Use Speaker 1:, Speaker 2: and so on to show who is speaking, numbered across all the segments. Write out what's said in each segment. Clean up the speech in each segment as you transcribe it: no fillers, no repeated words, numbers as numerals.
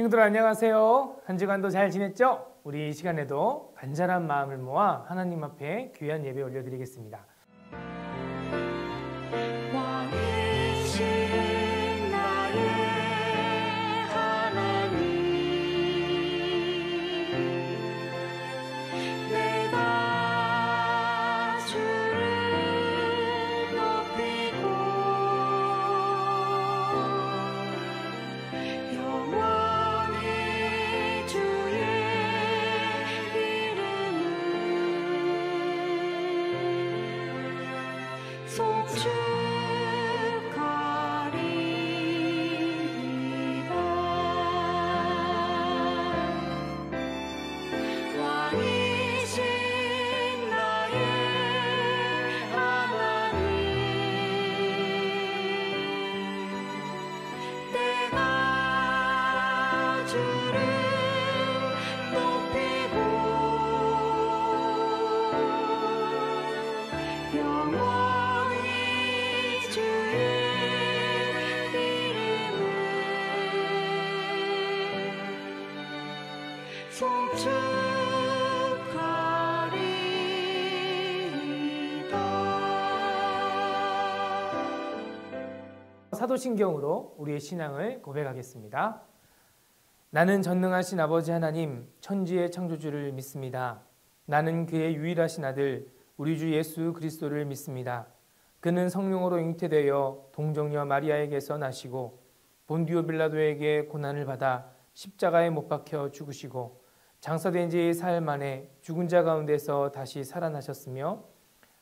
Speaker 1: 친구들 안녕하세요. 한 주간도 잘 지냈죠? 우리 이 시간에도 간절한 마음을 모아 하나님 앞에 귀한 예배 올려드리겠습니다. 사도신경으로 우리의 신앙을 고백하겠습니다. 나는 전능하신 아버지 하나님 천지의 창조주를 믿습니다. 나는 그의 유일하신 아들 우리 주 예수 그리스도를 믿습니다. 그는 성령으로 잉태되어 동정녀 마리아에게서 나시고 본디오 빌라도에게 고난을 받아 십자가에 못 박혀 죽으시고 장사된 지 사흘 만에 죽은 자 가운데서 다시 살아나셨으며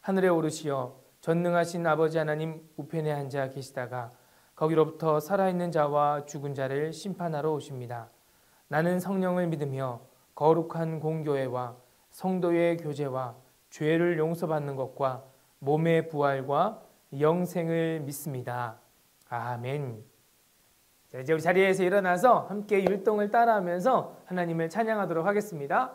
Speaker 1: 하늘에 오르시어 전능하신 아버지 하나님 우편에 앉아 계시다가 거기로부터 살아있는 자와 죽은 자를 심판하러 오십니다. 나는 성령을 믿으며 거룩한 공교회와 성도의 교제와 죄를 용서받는 것과 몸의 부활과 영생을 믿습니다. 아멘. 자, 이제 우리 자리에서 일어나서 함께 율동을 따라하면서 하나님을 찬양하도록 하겠습니다.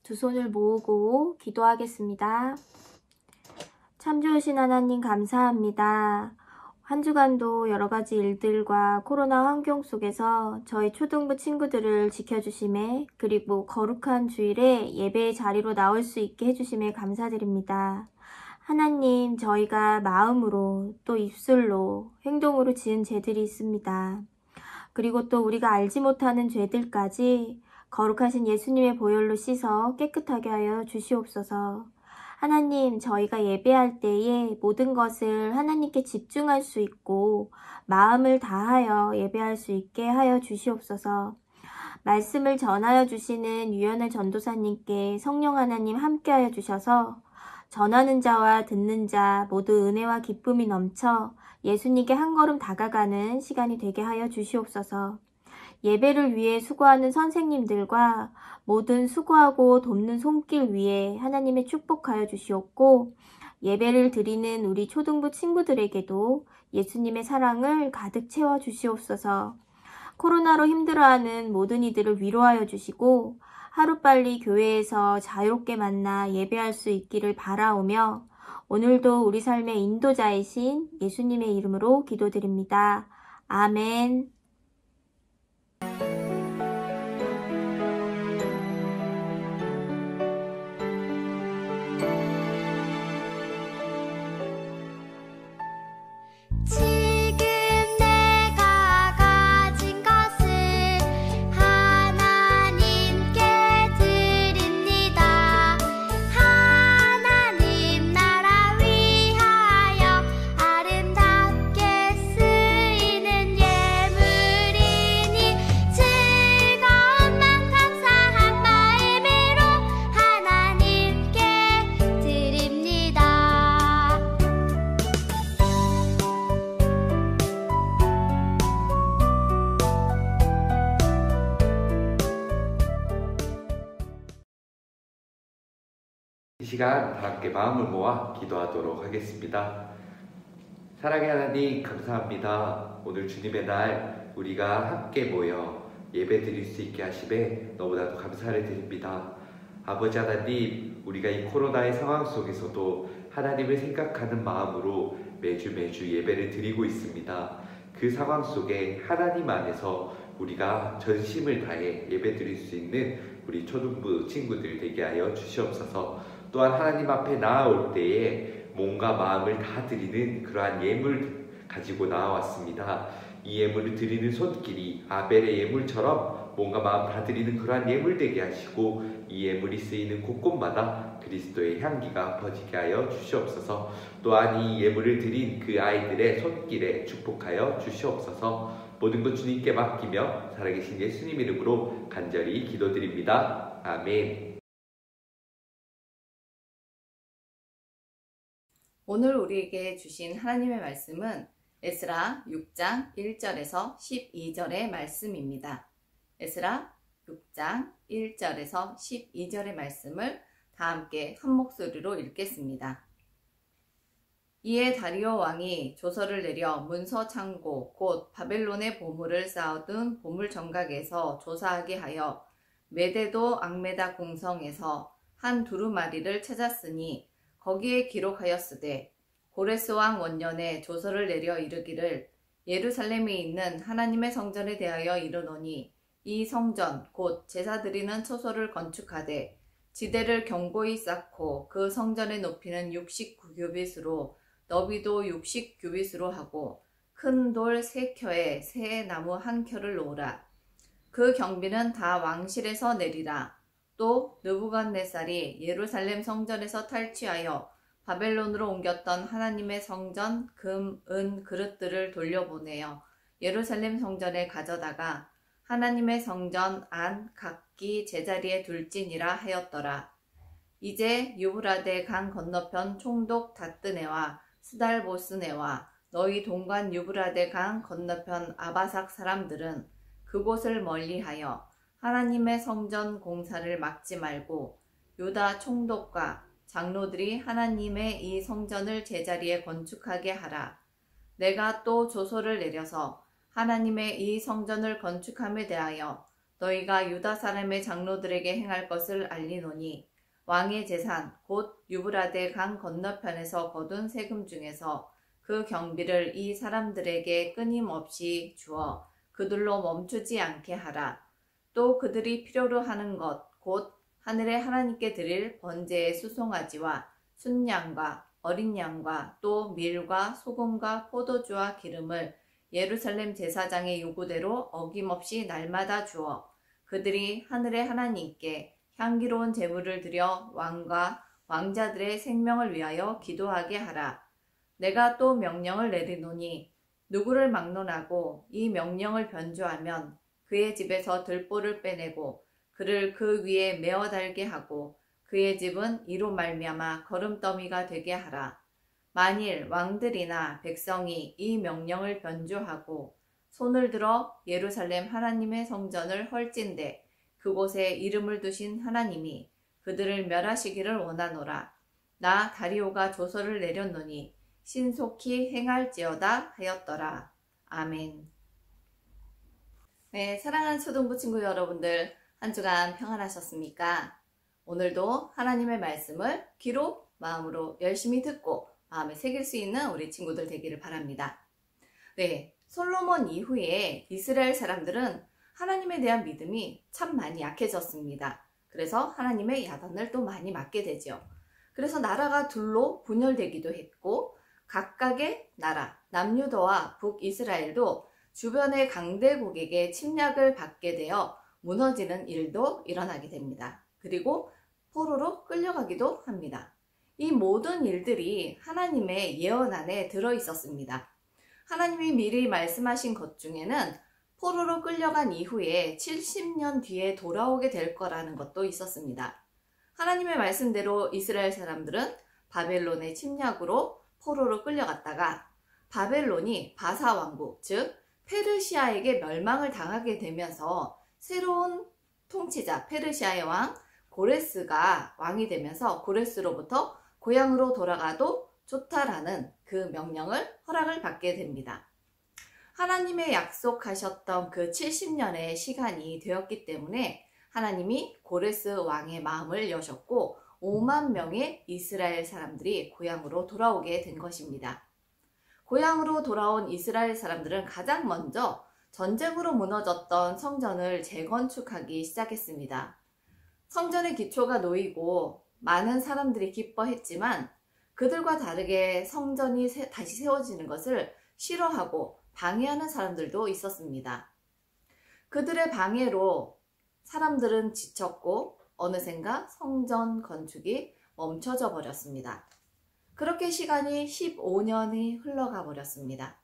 Speaker 2: 두 손을 모으고 기도하겠습니다. 참 좋으신 하나님 감사합니다. 한 주간도 여러 가지 일들과 코로나 환경 속에서 저희 초등부 친구들을 지켜주심에, 그리고 거룩한 주일에 예배의 자리로 나올 수 있게 해주심에 감사드립니다. 하나님, 저희가 마음으로 또 입술로 행동으로 지은 죄들이 있습니다. 그리고 또 우리가 알지 못하는 죄들까지 거룩하신 예수님의 보혈로 씻어 깨끗하게 하여 주시옵소서. 하나님, 저희가 예배할 때에 모든 것을 하나님께 집중할 수 있고 마음을 다하여 예배할 수 있게 하여 주시옵소서. 말씀을 전하여 주시는 유연의 전도사님께 성령 하나님 함께하여 주셔서 전하는 자와 듣는 자 모두 은혜와 기쁨이 넘쳐 예수님께 한 걸음 다가가는 시간이 되게 하여 주시옵소서. 예배를 위해 수고하는 선생님들과 모든 수고하고 돕는 손길 위에 하나님의 축복하여 주시옵고, 예배를 드리는 우리 초등부 친구들에게도 예수님의 사랑을 가득 채워 주시옵소서. 코로나로 힘들어하는 모든 이들을 위로하여 주시고 하루빨리 교회에서 자유롭게 만나 예배할 수 있기를 바라오며, 오늘도 우리 삶의 인도자이신 예수님의 이름으로 기도드립니다. 아멘.
Speaker 3: 이 시간 다 함께 마음을 모아 기도하도록 하겠습니다. 사랑의 하나님 감사합니다. 오늘 주님의 날 우리가 함께 모여 예배 드릴 수 있게 하심에 너무나도 감사를 드립니다. 아버지 하나님, 우리가 이 코로나의 상황 속에서도 하나님을 생각하는 마음으로 매주 예배를 드리고 있습니다. 그 상황 속에 하나님 안에서 우리가 전심을 다해 예배 드릴 수 있는 우리 초등부 친구들 되게 하여 주시옵소서. 또한 하나님 앞에 나아올 때에 몸과 마음을 다 드리는 그러한 예물 가지고 나와왔습니다. 이 예물을 드리는 손길이 아벨의 예물처럼 몸과 마음 다 드리는 그러한 예물 되게 하시고, 이 예물이 쓰이는 곳곳마다 그리스도의 향기가 퍼지게 하여 주시옵소서. 또한 이 예물을 드린 그 아이들의 손길에 축복하여 주시옵소서. 모든 것 주님께 맡기며 살아계신 예수님 이름으로 간절히 기도드립니다. 아멘.
Speaker 4: 오늘 우리에게 주신 하나님의 말씀은 에스라 6장 1절에서 12절의 말씀입니다. 에스라 6장 1절에서 12절의 말씀을 다 함께 한 목소리로 읽겠습니다. 이에 다리오 왕이 조서를 내려 문서 창고 곧 바벨론의 보물을 쌓아둔 보물 정각에서 조사하게 하여 메데도 앙메다 공성에서 한 두루마리를 찾았으니, 거기에 기록하였으되 고레스 왕 원년에 조서를 내려 이르기를, 예루살렘에 있는 하나님의 성전에 대하여 이르노니 이 성전 곧 제사 드리는 처소를 건축하되 지대를 견고히 쌓고 그 성전의 높이는 69규빗으로 너비도 60규빗으로 하고 큰 돌 3켜에 새 나무 1켜를 놓으라. 그 경비는 다 왕실에서 내리라. 또 느부갓네살이 예루살렘 성전에서 탈취하여 바벨론으로 옮겼던 하나님의 성전 금, 은 그릇들을 돌려보내어 예루살렘 성전에 가져다가 하나님의 성전 안 각기 제자리에 둘지니라 하였더라. 이제 유브라데 강 건너편 총독 다뜨네와 스달보스네와 너희 동관 유브라데 강 건너편 아바삭 사람들은 그곳을 멀리하여 하나님의 성전 공사를 막지 말고 유다 총독과 장로들이 하나님의 이 성전을 제자리에 건축하게 하라. 내가 또 조서를 내려서 하나님의 이 성전을 건축함에 대하여 너희가 유다 사람의 장로들에게 행할 것을 알리노니 왕의 재산 곧 유브라데 강 건너편에서 거둔 세금 중에서 그 경비를 이 사람들에게 끊임없이 주어 그들로 멈추지 않게 하라. 또 그들이 필요로 하는 것 곧 하늘의 하나님께 드릴 번제의 수송아지와 순양과 어린 양과 또 밀과 소금과 포도주와 기름을 예루살렘 제사장의 요구대로 어김없이 날마다 주어 그들이 하늘의 하나님께 향기로운 제물을 드려 왕과 왕자들의 생명을 위하여 기도하게 하라. 내가 또 명령을 내리노니 누구를 막론하고 이 명령을 변조하면 그의 집에서 들보를 빼내고 그를 그 위에 메어 달게 하고 그의 집은 이로 말미암아 거름더미가 되게 하라. 만일 왕들이나 백성이 이 명령을 변조하고 손을 들어 예루살렘 하나님의 성전을 헐진대 그곳에 이름을 두신 하나님이 그들을 멸하시기를 원하노라. 나 다리오가 조서를 내렸노니 신속히 행할지어다 하였더라. 아멘. 네, 사랑하는 초등부 친구 여러분들, 한 주간 평안하셨습니까? 오늘도 하나님의 말씀을 귀로 마음으로 열심히 듣고 마음에 새길 수 있는 우리 친구들 되기를 바랍니다. 네, 솔로몬 이후에 이스라엘 사람들은 하나님에 대한 믿음이 참 많이 약해졌습니다. 그래서 하나님의 야단을 또 많이 맞게 되죠. 그래서 나라가 둘로 분열되기도 했고 각각의 나라, 남유다와 북이스라엘도 주변의 강대국에게 침략을 받게 되어 무너지는 일도 일어나게 됩니다. 그리고 포로로 끌려가기도 합니다. 이 모든 일들이 하나님의 예언 안에 들어 있었습니다. 하나님이 미리 말씀하신 것 중에는 포로로 끌려간 이후에 70년 뒤에 돌아오게 될 거라는 것도 있었습니다. 하나님의 말씀대로 이스라엘 사람들은 바벨론의 침략으로 포로로 끌려갔다가 바벨론이 바사 왕국, 즉 페르시아에게 멸망을 당하게 되면서 새로운 통치자 페르시아의 왕 고레스가 왕이 되면서 고레스로부터 고향으로 돌아가도 좋다라는 그 명령을 허락을 받게 됩니다. 하나님의 약속하셨던 그 70년의 시간이 되었기 때문에 하나님이 고레스 왕의 마음을 여셨고 5만 명의 이스라엘 사람들이 고향으로 돌아오게 된 것입니다. 고향으로 돌아온 이스라엘 사람들은 가장 먼저 전쟁으로 무너졌던 성전을 재건축하기 시작했습니다. 성전의 기초가 놓이고 많은 사람들이 기뻐했지만 그들과 다르게 성전이 다시 세워지는 것을 싫어하고 방해하는 사람들도 있었습니다. 그들의 방해로 사람들은 지쳤고 어느샌가 성전 건축이 멈춰져 버렸습니다. 그렇게 시간이 15년이 흘러가 버렸습니다.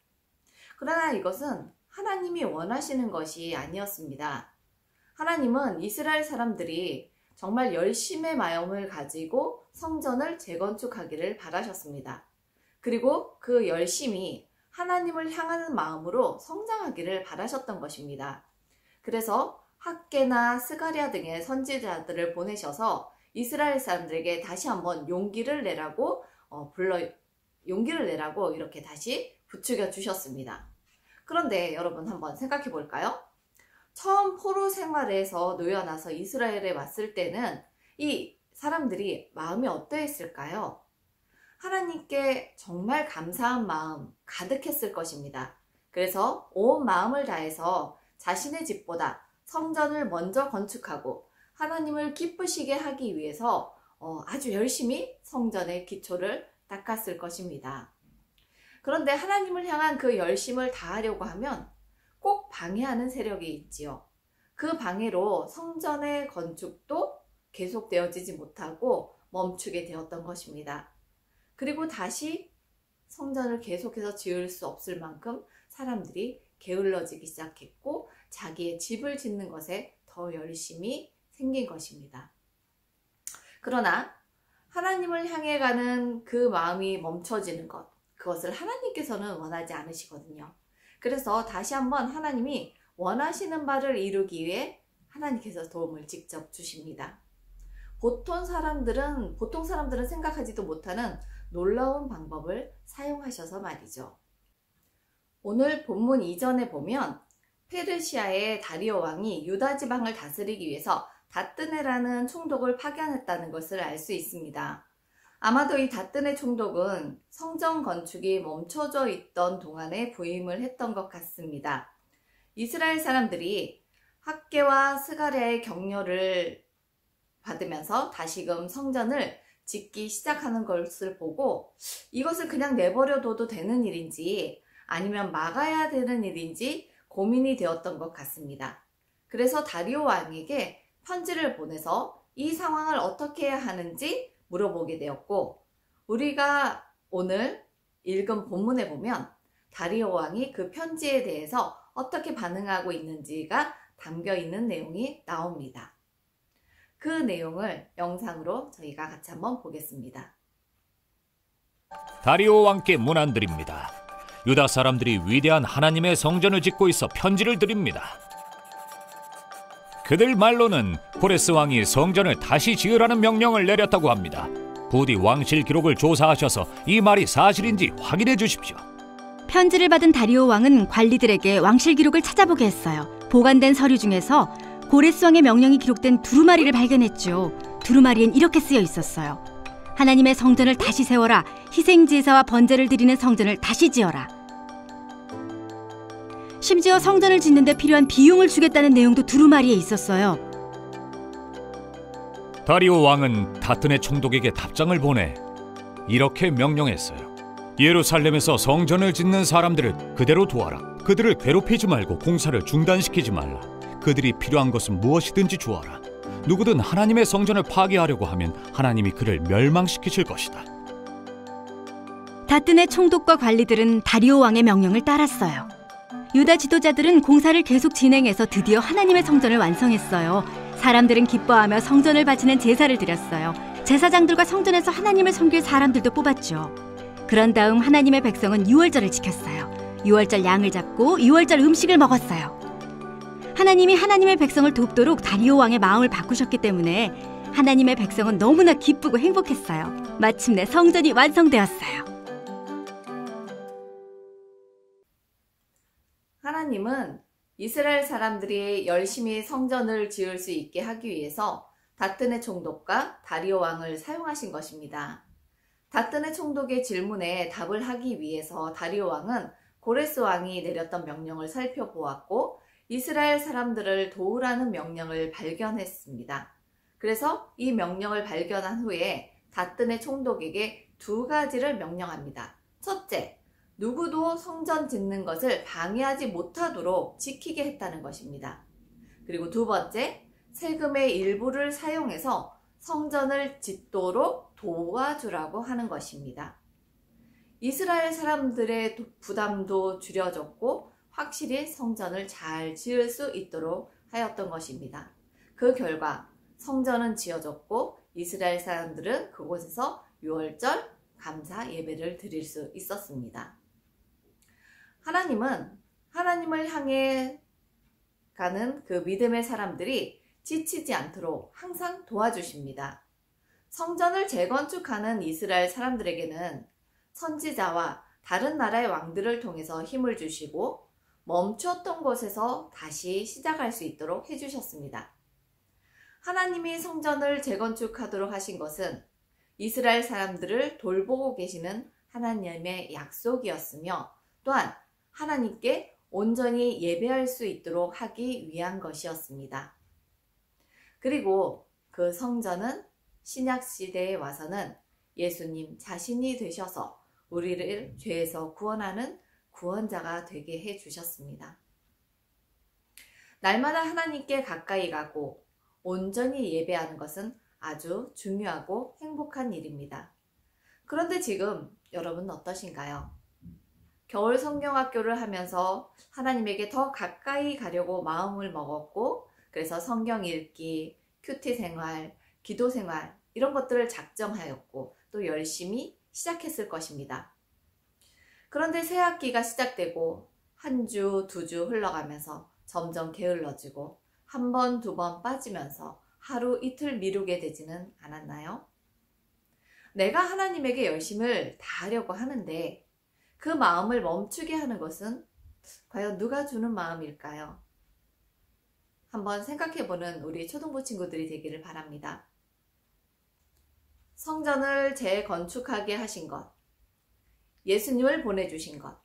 Speaker 4: 그러나 이것은 하나님이 원하시는 것이 아니었습니다. 하나님은 이스라엘 사람들이 정말 열심의 마음을 가지고 성전을 재건축하기를 바라셨습니다. 그리고 그 열심이 하나님을 향하는 마음으로 성장하기를 바라셨던 것입니다. 그래서 학개나 스가랴 등의 선지자들을 보내셔서 이스라엘 사람들에게 다시 한번 용기를 내라고 이렇게 다시 부추겨 주셨습니다. 그런데 여러분 한번 생각해 볼까요? 처음 포로 생활에서 놓여나서 이스라엘에 왔을 때는 이 사람들이 마음이 어떠했을까요? 하나님께 정말 감사한 마음 가득했을 것입니다. 그래서 온 마음을 다해서 자신의 집보다 성전을 먼저 건축하고 하나님을 기쁘시게 하기 위해서 아주 열심히 성전의 기초를 닦았을 것입니다. 그런데 하나님을 향한 그 열심을 다하려고 하면 꼭 방해하는 세력이 있지요. 그 방해로 성전의 건축도 계속되어지지 못하고 멈추게 되었던 것입니다. 그리고 다시 성전을 계속해서 지을 수 없을 만큼 사람들이 게을러지기 시작했고 자기의 집을 짓는 것에 더 열심히 생긴 것입니다. 그러나 하나님을 향해 가는 그 마음이 멈춰지는 것, 그것을 하나님께서는 원하지 않으시거든요. 그래서 다시 한번 하나님이 원하시는 바를 이루기 위해 하나님께서 도움을 직접 주십니다. 보통 사람들은 생각하지도 못하는 놀라운 방법을 사용하셔서 말이죠. 오늘 본문 이전에 보면 페르시아의 다리오 왕이 유다 지방을 다스리기 위해서 다뜨네라는 총독을 파견했다는 것을 알 수 있습니다. 아마도 이 다뜨네 총독은 성전 건축이 멈춰져 있던 동안에 부임을 했던 것 같습니다. 이스라엘 사람들이 학개와 스가랴의 격려를 받으면서 다시금 성전을 짓기 시작하는 것을 보고 이것을 그냥 내버려둬도 되는 일인지 아니면 막아야 되는 일인지 고민이 되었던 것 같습니다. 그래서 다리오 왕에게 편지를 보내서 이 상황을 어떻게 해야 하는지 물어보게 되었고, 우리가 오늘 읽은 본문에 보면 다리오 왕이 그 편지에 대해서 어떻게 반응하고 있는지가 담겨 있는 내용이 나옵니다. 그 내용을 영상으로 저희가 같이 한번 보겠습니다.
Speaker 5: 다리오 왕께 문안드립니다. 유다 사람들이 위대한 하나님의 성전을 짓고 있어 편지를 드립니다. 그들 말로는 고레스 왕이 성전을 다시 지으라는 명령을 내렸다고 합니다. 부디 왕실 기록을 조사하셔서 이 말이 사실인지 확인해 주십시오.
Speaker 6: 편지를 받은 다리오 왕은 관리들에게 왕실 기록을 찾아보게 했어요. 보관된 서류 중에서 고레스 왕의 명령이 기록된 두루마리를 발견했죠. 두루마리엔 이렇게 쓰여 있었어요. 하나님의 성전을 다시 세워라. 희생 제사와 번제를 드리는 성전을 다시 지어라. 심지어 성전을 짓는 데 필요한 비용을 주겠다는 내용도 두루마리에 있었어요.
Speaker 5: 다리오 왕은 다뜨네 총독에게 답장을 보내 이렇게 명령했어요. 예루살렘에서 성전을 짓는 사람들을 그대로 도와라. 그들을 괴롭히지 말고 공사를 중단시키지 말라. 그들이 필요한 것은 무엇이든지 주어라. 누구든 하나님의 성전을 파괴하려고 하면 하나님이 그를 멸망시키실 것이다.
Speaker 6: 다뜨네 총독과 관리들은 다리오 왕의 명령을 따랐어요. 유다 지도자들은 공사를 계속 진행해서 드디어 하나님의 성전을 완성했어요. 사람들은 기뻐하며 성전을 바치는 제사를 드렸어요. 제사장들과 성전에서 하나님을 섬길 사람들도 뽑았죠. 그런 다음 하나님의 백성은 유월절을 지켰어요. 유월절 양을 잡고 유월절 음식을 먹었어요. 하나님이 하나님의 백성을 돕도록 다리오 왕의 마음을 바꾸셨기 때문에 하나님의 백성은 너무나 기쁘고 행복했어요. 마침내 성전이 완성되었어요.
Speaker 4: 하나님은 이스라엘 사람들이 열심히 성전을 지을 수 있게 하기 위해서 다뜨네 총독과 다리오 왕을 사용하신 것입니다. 다뜨네 총독의 질문에 답을 하기 위해서 다리오 왕은 고레스 왕이 내렸던 명령을 살펴보았고 이스라엘 사람들을 도우라는 명령을 발견했습니다. 그래서 이 명령을 발견한 후에 다뜨네 총독에게 두 가지를 명령합니다. 첫째, 누구도 성전 짓는 것을 방해하지 못하도록 지키게 했다는 것입니다. 그리고 두 번째, 세금의 일부를 사용해서 성전을 짓도록 도와주라고 하는 것입니다. 이스라엘 사람들의 부담도 줄여졌고 확실히 성전을 잘 지을 수 있도록 하였던 것입니다. 그 결과 성전은 지어졌고 이스라엘 사람들은 그곳에서 유월절 감사 예배를 드릴 수 있었습니다. 하나님은 하나님을 향해 가는 그 믿음의 사람들이 지치지 않도록 항상 도와주십니다. 성전을 재건축하는 이스라엘 사람들에게는 선지자와 다른 나라의 왕들을 통해서 힘을 주시고 멈췄던 곳에서 다시 시작할 수 있도록 해주셨습니다. 하나님이 성전을 재건축하도록 하신 것은 이스라엘 사람들을 돌보고 계시는 하나님의 약속이었으며 또한 하나님께 온전히 예배할 수 있도록 하기 위한 것이었습니다. 그리고 그 성전은 신약시대에 와서는 예수님 자신이 되셔서 우리를 죄에서 구원하는 구원자가 되게 해주셨습니다. 날마다 하나님께 가까이 가고 온전히 예배하는 것은 아주 중요하고 행복한 일입니다. 그런데 지금 여러분은 어떠신가요? 겨울 성경학교를 하면서 하나님에게 더 가까이 가려고 마음을 먹었고 그래서 성경 읽기, 큐티 생활, 기도 생활 이런 것들을 작정하였고 또 열심히 시작했을 것입니다. 그런데 새 학기가 시작되고 한 주, 두 주 흘러가면서 점점 게을러지고 한 번, 두 번 빠지면서 하루 이틀 미루게 되지는 않았나요? 내가 하나님에게 열심을 다하려고 하는데 그 마음을 멈추게 하는 것은 과연 누가 주는 마음일까요? 한번 생각해보는 우리 초등부 친구들이 되기를 바랍니다. 성전을 재건축하게 하신 것, 예수님을 보내주신 것,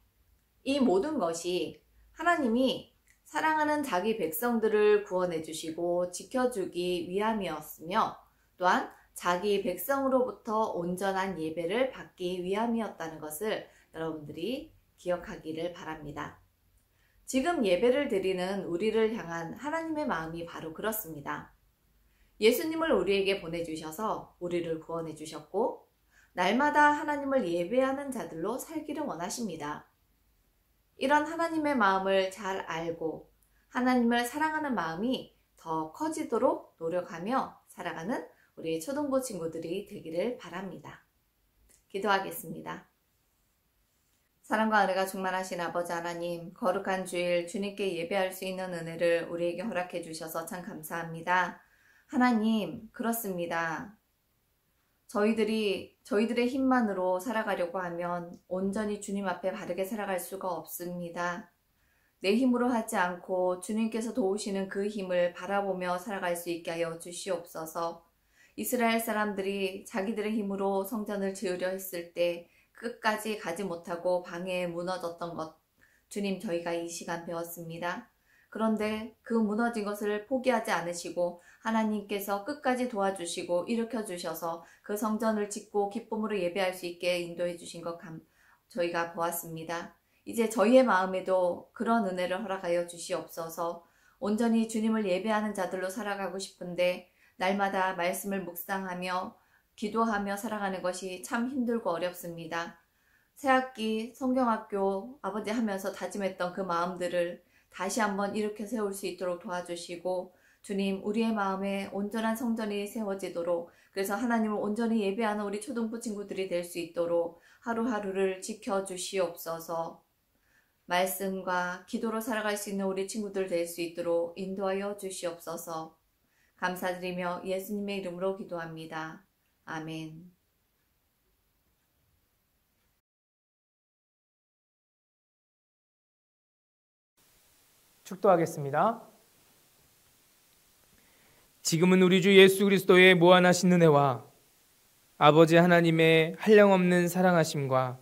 Speaker 4: 이 모든 것이 하나님이 사랑하는 자기 백성들을 구원해 주시고 지켜주기 위함이었으며 또한 자기 백성으로부터 온전한 예배를 받기 위함이었다는 것을 여러분들이 기억하기를 바랍니다. 지금 예배를 드리는 우리를 향한 하나님의 마음이 바로 그렇습니다. 예수님을 우리에게 보내주셔서 우리를 구원해 주셨고 날마다 하나님을 예배하는 자들로 살기를 원하십니다. 이런 하나님의 마음을 잘 알고 하나님을 사랑하는 마음이 더 커지도록 노력하며 살아가는 우리 초등부 친구들이 되기를 바랍니다. 기도하겠습니다. 사랑과 은혜가 충만하신 아버지 하나님, 거룩한 주일 주님께 예배할 수 있는 은혜를 우리에게 허락해 주셔서 참 감사합니다. 하나님, 그렇습니다. 저희들의 힘만으로 살아가려고 하면 온전히 주님 앞에 바르게 살아갈 수가 없습니다. 내 힘으로 하지 않고 주님께서 도우시는 그 힘을 바라보며 살아갈 수 있게 하여 주시옵소서. 이스라엘 사람들이 자기들의 힘으로 성전을 지으려 했을 때 끝까지 가지 못하고 방해에 무너졌던 것, 주님 저희가 이 시간 배웠습니다. 그런데 그 무너진 것을 포기하지 않으시고 하나님께서 끝까지 도와주시고 일으켜주셔서 그 성전을 짓고 기쁨으로 예배할 수 있게 인도해 주신 것 저희가 보았습니다. 이제 저희의 마음에도 그런 은혜를 허락하여 주시옵소서. 온전히 주님을 예배하는 자들로 살아가고 싶은데 날마다 말씀을 묵상하며 기도하며 살아가는 것이 참 힘들고 어렵습니다. 새학기 성경학교 아버지 하면서 다짐했던 그 마음들을 다시 한번 일으켜 세울 수 있도록 도와주시고 주님 우리의 마음에 온전한 성전이 세워지도록 그래서 하나님을 온전히 예배하는 우리 초등부 친구들이 될 수 있도록 하루하루를 지켜주시옵소서. 말씀과 기도로 살아갈 수 있는 우리 친구들 될 수 있도록 인도하여 주시옵소서. 감사드리며 예수님의 이름으로 기도합니다. 아멘.
Speaker 1: 축도하겠습니다. 지금은 우리 주 예수 그리스도의 무한하신 은혜와 아버지 하나님의 한량없는 사랑하심과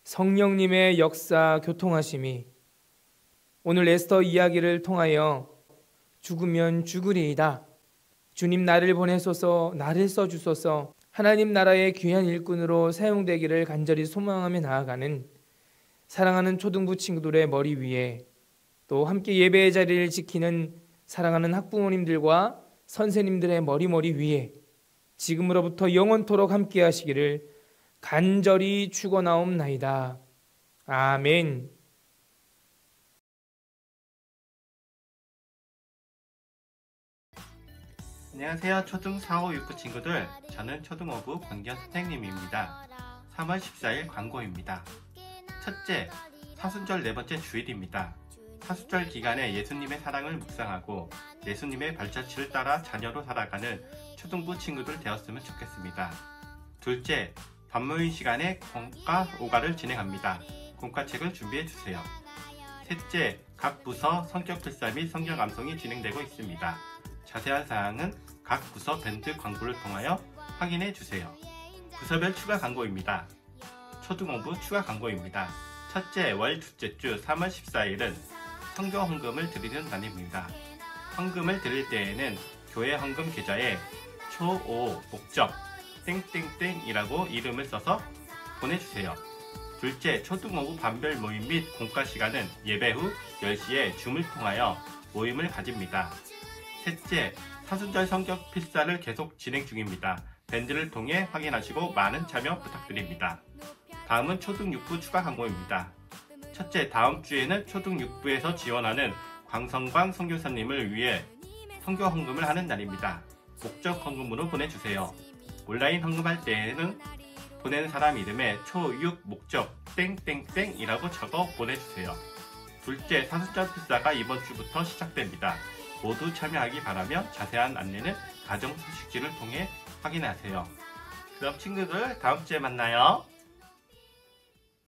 Speaker 1: 성령님의 역사 교통하심이 오늘 에스더 이야기를 통하여 죽으면 죽으리이다. 주님 나를 보내소서, 나를 써주소서, 하나님 나라의 귀한 일꾼으로 사용되기를 간절히 소망하며 나아가는 사랑하는 초등부 친구들의 머리 위에 또 함께 예배의 자리를 지키는 사랑하는 학부모님들과 선생님들의 머리 위에 지금으로부터 영원토록 함께 하시기를 간절히 축원하옵나이다. 아멘.
Speaker 7: 안녕하세요. 초등 4, 5, 6부 친구들. 저는 초등 5부 권기현 선생님입니다. 3월 14일 광고입니다. 첫째, 사순절 네 번째 주일입니다. 사순절 기간에 예수님의 사랑을 묵상하고 예수님의 발자취를 따라 자녀로 살아가는 초등부 친구들 되었으면 좋겠습니다. 둘째, 반모임 시간에 공과 오가를 진행합니다. 공과책을 준비해주세요. 셋째, 각 부서 성격 필사 및 성경 암송이 진행되고 있습니다. 자세한 사항은 각 부서 밴드 광고를 통하여 확인해주세요. 부서별 추가 광고입니다. 초등 5부 추가 광고입니다. 첫째, 월 둘째 주 3월 14일은 성경 헌금을 드리는 날입니다. 헌금을 드릴 때에는 교회 헌금 계좌에 초5 목적 땡땡땡이라고 이름을 써서 보내주세요. 둘째, 초등 5부 반별 모임 및 공과 시간은 예배 후 10시에 줌을 통하여 모임을 가집니다. 셋째, 사순절 성격 필사를 계속 진행 중입니다. 밴드를 통해 확인하시고 많은 참여 부탁드립니다. 다음은 초등 6부 추가 광고입니다. 첫째, 다음 주에는 초등 6부에서 지원하는 광성광 선교사님을 위해 선교 헌금을 하는 날입니다. 목적 헌금으로 보내주세요. 온라인 헌금할 때에는 보내는 사람 이름에 초6 목적 땡땡땡이라고 적어 보내주세요. 둘째, 사순절 필사가 이번 주부터 시작됩니다. 모두 참여하기 바라며 자세한 안내는 가정 소식지를 통해 확인하세요. 그럼 친구들 다음 주에 만나요.